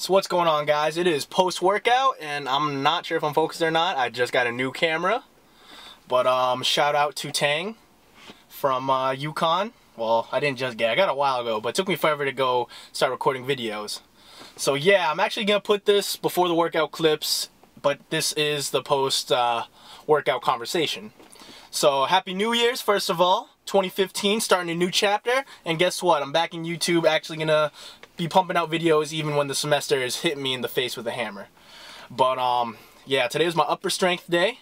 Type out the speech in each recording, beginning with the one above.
So what's going on, guys? It is post-workout, and I'm not sure if I'm focused or not. I just got a new camera. But shout out to Tang from Yukon. Well, I didn't just get it. I got it a while ago, but it took me forever to go start recording videos. So yeah, I'm actually going to put this before the workout clips, but this is the post-workout conversation. So Happy New Year's, first of all. 2015, starting a new chapter. And guess what? I'm back in YouTube, actually going to be pumping out videos even when the semester is hitting me in the face with a hammer. But yeah, today was my upper strength day.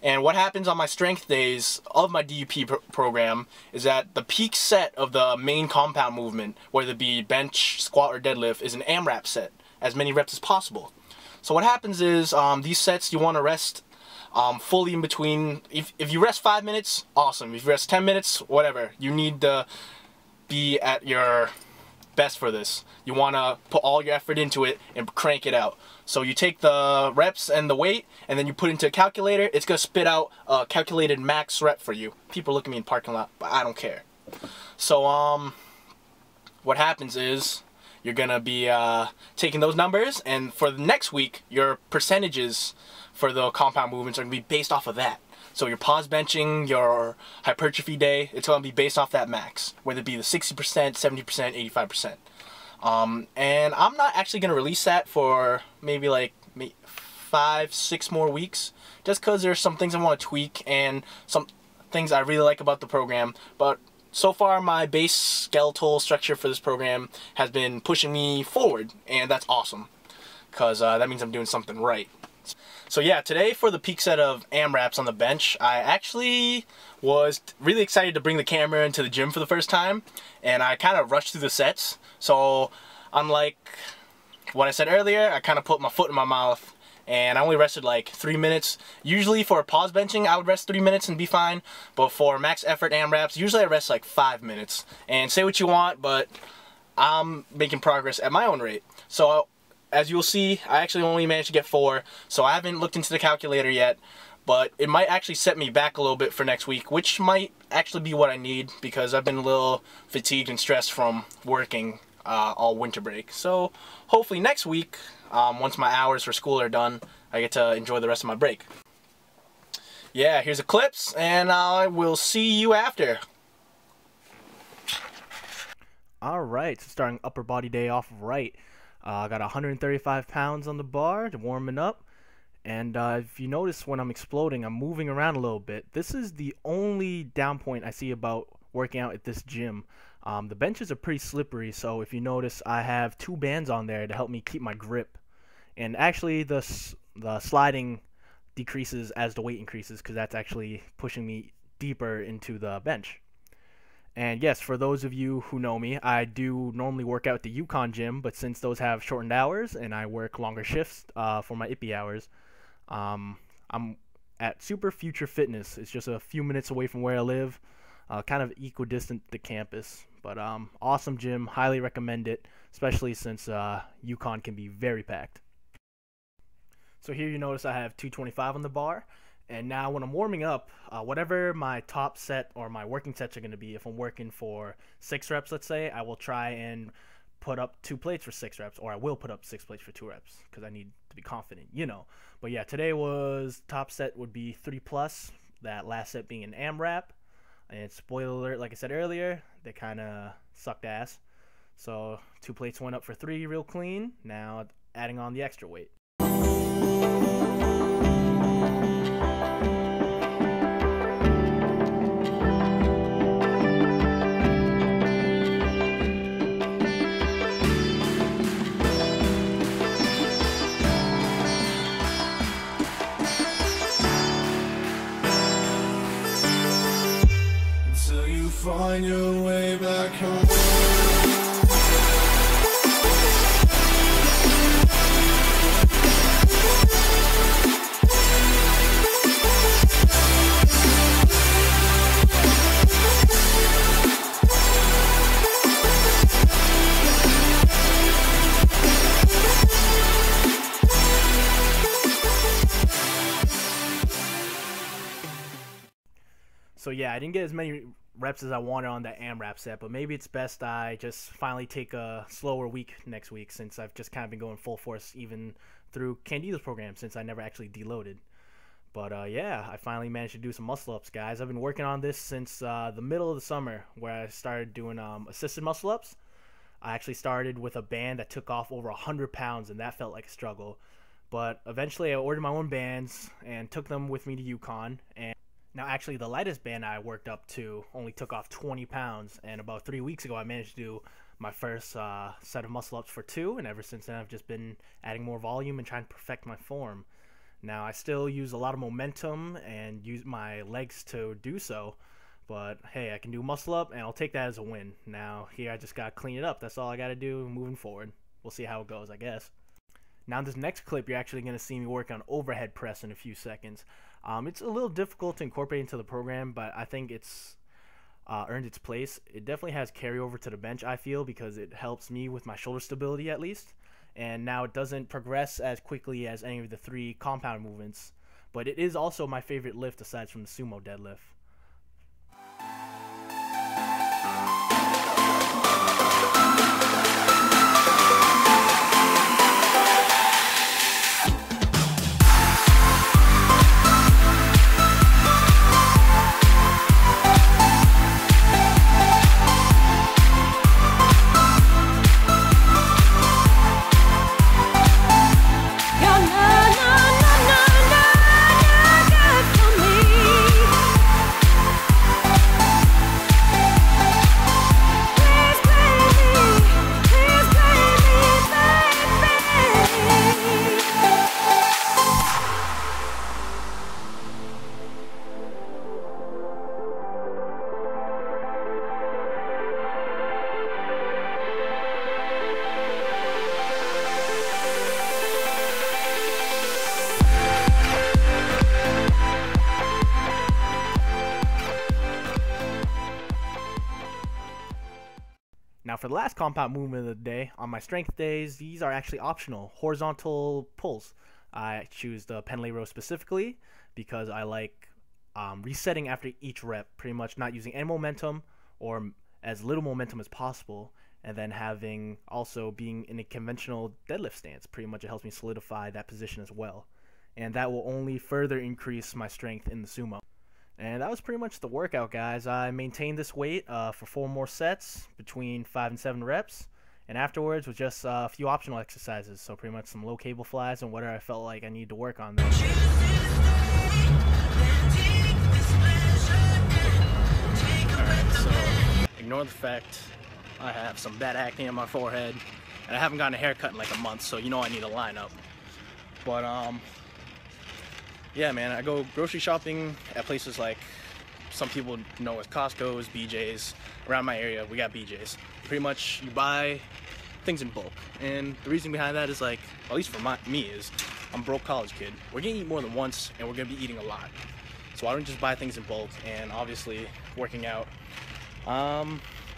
And what happens on my strength days of my DUP program is that the peak set of the main compound movement, whether it be bench, squat, or deadlift, is an AMRAP set, as many reps as possible. So what happens is these sets you want to rest fully in between. If you rest 5 minutes, awesome. If you rest 10 minutes, whatever. You need to be at your best for this. You want to put all your effort into it and crank it out. So you take the reps and the weight, and then you put it into a calculator. It's going to spit out a calculated max rep for you. People look at me in the parking lot, but I don't care. So what happens is you're going to be taking those numbers, and for the next week, your percentages for the compound movements are going to be based off of that. So your pause benching, your hypertrophy day, it's going to be based off that max, whether it be the 60%, 70%, 85%. And I'm not actually going to release that for maybe like 5-6 more weeks, just because there's some things I want to tweak and some things I really like about the program. But so far, my base skeletal structure for this program has been pushing me forward, and that's awesome, because that means I'm doing something right. So yeah, today for the peak set of AMRAPs on the bench, I actually was really excited to bring the camera into the gym for the first time, and I kind of rushed through the sets. So unlike what I said earlier, I kind of put my foot in my mouth, and I only rested like 3 minutes. Usually for pause benching, I would rest 3 minutes and be fine, but for max effort AMRAPs, usually I rest like 5 minutes. And say what you want, but I'm making progress at my own rate. So as you'll see, I actually only managed to get 4, so I haven't looked into the calculator yet, but it might actually set me back a little bit for next week, which might actually be what I need, because I've been a little fatigued and stressed from working all winter break. So hopefully next week, once my hours for school are done, I get to enjoy the rest of my break. Yeah, here's the clips, and I will see you after. Alright, so starting upper body day off right. I got 135 pounds on the bar, warming up, and if you notice when I'm exploding, I'm moving around a little bit. This is the only down point I see about working out at this gym. The benches are pretty slippery, so if you notice, I have 2 bands on there to help me keep my grip. And actually, the sliding decreases as the weight increases, because that's actually pushing me deeper into the bench. And yes, for those of you who know me, I do normally work out at the Yukon gym, but since those have shortened hours and I work longer shifts for my IPI hours, I'm at Super Future Fitness. It's just a few minutes away from where I live, kind of equidistant to campus. But awesome gym, highly recommend it, especially since Yukon can be very packed. So here you notice I have 225 on the bar. And now when I'm warming up, whatever my top set or my working sets are going to be, if I'm working for 6 reps, let's say, I will try and put up 2 plates for 6 reps, or I will put up 6 plates for 2 reps, because I need to be confident, you know. But yeah, today was, top set would be 3+, that last set being an AMRAP. And spoiler alert, like I said earlier, they kind of sucked ass. So 2 plates went up for 3 real clean, now adding on the extra weight. Find your way back home. So yeah, I didn't get as many reps as I wanted on that AMRAP set, but maybe it's best I just finally take a slower week next week, since I've just kind of been going full force even through Candido's program, since I never actually deloaded. But yeah, I finally managed to do some muscle ups, guys. I've been working on this since the middle of the summer, where I started doing assisted muscle ups. I actually started with a band that took off over 100 pounds, and that felt like a struggle. But eventually I ordered my own bands and took them with me to Yukon. And now actually the lightest band I worked up to only took off 20 pounds. And about 3 weeks ago I managed to do my first set of muscle ups for 2. And ever since then I've just been adding more volume and trying to perfect my form. Now, I still use a lot of momentum and use my legs to do so, but hey, I can do muscle up, and I'll take that as a win. Now, here I just got to clean it up. That's all I got to do moving forward. We'll see how it goes, I guess. Now, in this next clip, you're actually going to see me work on overhead press in a few seconds. It's a little difficult to incorporate into the program, but I think it's earned its place. It definitely has carryover to the bench, I feel, because it helps me with my shoulder stability at least. And now it doesn't progress as quickly as any of the 3 compound movements, but it is also my favorite lift aside from the sumo deadlift. Now for the last compound movement of the day, on my strength days, these are actually optional, horizontal pulls. I choose the pendlay row specifically because I like resetting after each rep, pretty much not using any momentum or as little momentum as possible, and then having also being in a conventional deadlift stance. Pretty much it helps me solidify that position as well. And that will only further increase my strength in the sumo. And that was pretty much the workout, guys. I maintained this weight for 4 more sets between 5 and 7 reps. And afterwards was just a few optional exercises. So pretty much some low cable flies and whatever I felt like I needed to work on there. Alright, so ignore the fact I have some bad acne on my forehead. And I haven't gotten a haircut in like a month, so you know I need a lineup. But yeah, man, I go grocery shopping at places like some people know as Costco's, BJ's. Around my area, we got BJ's. Pretty much, you buy things in bulk. And the reason behind that is like, at least for me, is I'm a broke college kid. We're gonna eat more than once, and we're gonna be eating a lot. So I don't just buy things in bulk, and obviously, working out,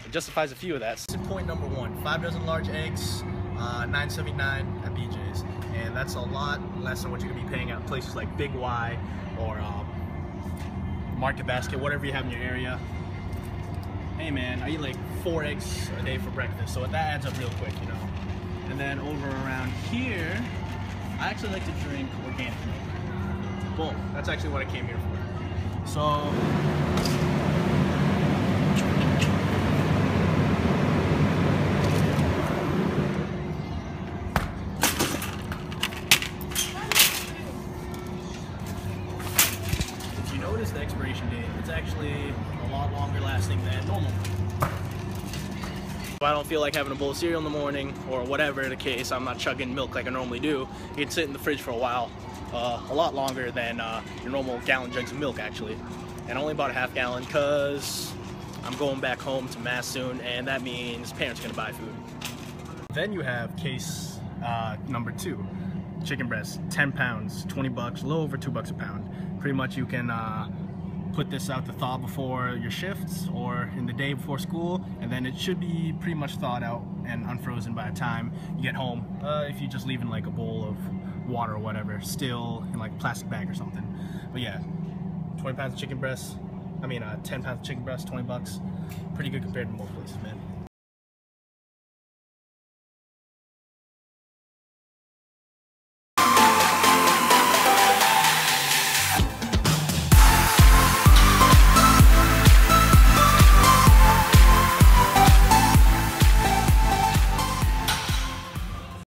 it justifies a few of that. Point number 1, 5 dozen large eggs, $9.79 at BJ's. And that's a lot less than what you're gonna be paying at places like Big Y or Market Basket, whatever you have in your area. Hey man, I eat like 4 eggs a day for breakfast, so that adds up real quick, you know. And then over around here, I actually like to drink organic milk. Boom, that's actually what I came here for. So, the expiration date, it's actually a lot longer lasting than normal. If I don't feel like having a bowl of cereal in the morning or whatever the case, I'm not chugging milk like I normally do. It can sit in the fridge for a while, a lot longer than your normal gallon jugs of milk actually. And only about a half gallon because I'm going back home to Mass soon, and that means parents are gonna buy food. Then you have case number 2. Chicken breast, 10 pounds, 20 bucks, a little over $2 a pound. Pretty much you can put this out to thaw before your shifts or in the day before school, and then it should be pretty much thawed out and unfrozen by the time you get home. If you just leave in like a bowl of water or whatever, still in like a plastic bag or something. But yeah, 20 pounds of chicken breast, I mean, 10 pounds of chicken breast, $20. Pretty good compared to most places, man.